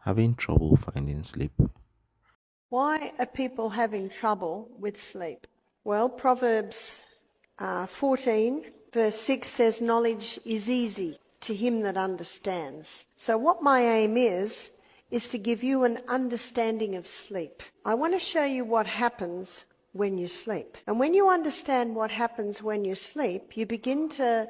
having trouble finding sleep. Why are people having trouble with sleep? Well, Proverbs 14 verse 6 says, knowledge is easy to him that understands. So what my aim is to give you an understanding of sleep. I want to show you what happens when you sleep. And when you understand what happens when you sleep, you begin to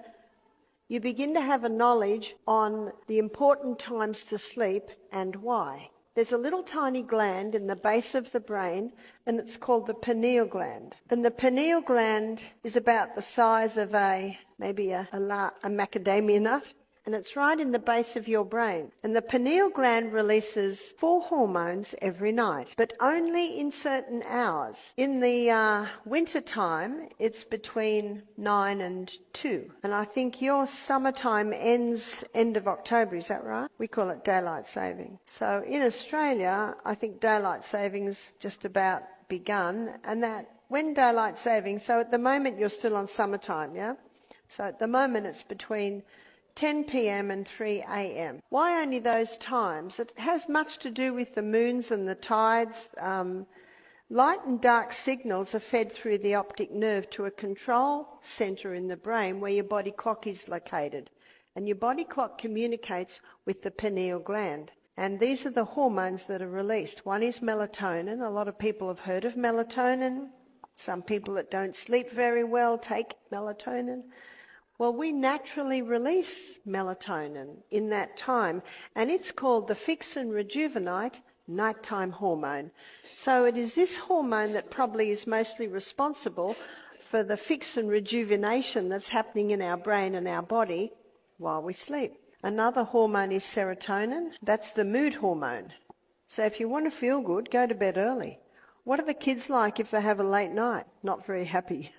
have a knowledge on the important times to sleep and why. There's a little tiny gland in the base of the brain, and it's called the pineal gland. And the pineal gland is about the size of maybe a macadamia nut, and it's right in the base of your brain. And the pineal gland releases 4 hormones every night, but only in certain hours. In the winter time, it's between 9 and 2. And I think your summertime ends end of October, is that right? We call it daylight saving. So in Australia, I think daylight saving's just about begun, and that when daylight saving, so at the moment you're still on summertime, yeah? So at the moment it's between 10 p.m. and 3 a.m. Why only those times? It has much to do with the moons and the tides. Light and dark signals are fed through the optic nerve to a control centre in the brain where your body clock is located. And your body clock communicates with the pineal gland. And these are the hormones that are released. One is melatonin. A lot of people have heard of melatonin. Some people that don't sleep very well take melatonin. Well, we naturally release melatonin in that time, and it's called the fix and rejuvenate nighttime hormone. So it is this hormone that probably is mostly responsible for the fix and rejuvenation that's happening in our brain and our body while we sleep. Another hormone is serotonin. That's the mood hormone. So if you want to feel good, go to bed early. What are the kids like if they have a late night? Not very happy.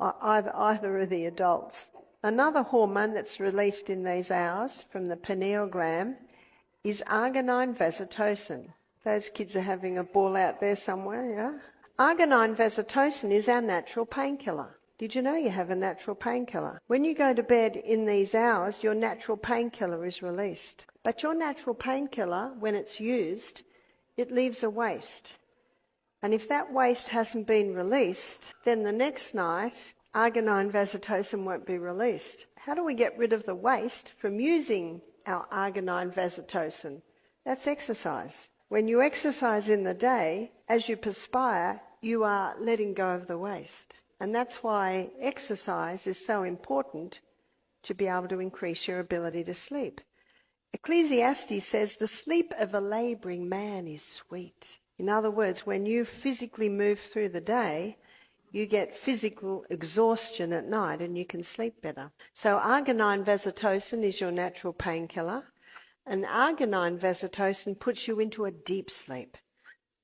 Either are the adults. Another hormone that's released in these hours from the pineal gland is arginine vasotocin. Those kids are having a ball out there somewhere, yeah? Arginine vasotocin is our natural painkiller. Did you know you have a natural painkiller? When you go to bed in these hours, your natural painkiller is released. But your natural painkiller, when it's used, it leaves a waste. And if that waste hasn't been released, then the next night, arginine vasotocin won't be released. How do we get rid of the waste from using our arginine vasotocin? That's exercise. When you exercise in the day, as you perspire, you are letting go of the waste. And that's why exercise is so important to be able to increase your ability to sleep. Ecclesiastes says, the sleep of a labouring man is sweet. In other words, when you physically move through the day, you get physical exhaustion at night and you can sleep better. So arginine vasotocin is your natural painkiller, and arginine vasotocin puts you into a deep sleep.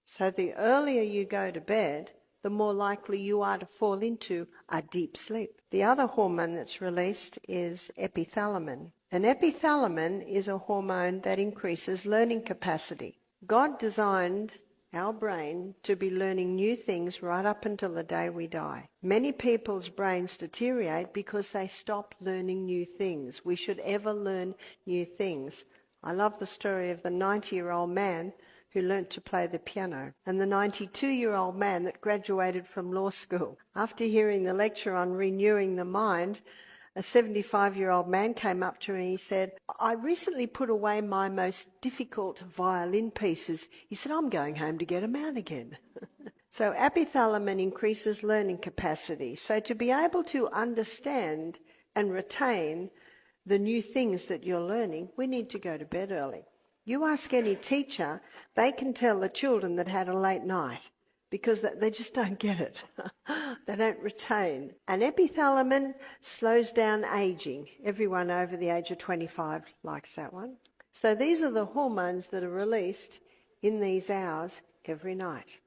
So the earlier you go to bed, the more likely you are to fall into a deep sleep. The other hormone that's released is epithalamin. And epithalamin is a hormone that increases learning capacity. God designed our brain to be learning new things right up until the day we die. Many people's brains deteriorate because they stop learning new things. We should ever learn new things. I love the story of the 90-year-old man who learnt to play the piano, and the 92-year-old man that graduated from law school. After hearing the lecture on renewing the mind, a 75-year-old man came up to me and he said, I recently put away my most difficult violin pieces. He said, I'm going home to get them out again. So epithalamin increases learning capacity. So to be able to understand and retain the new things that you're learning, we need to go to bed early. You ask any teacher, they can tell the children that had a late night because they just don't get it. They don't retain. And epithalamin slows down aging. Everyone over the age of 25 likes that one. So these are the hormones that are released in these hours every night.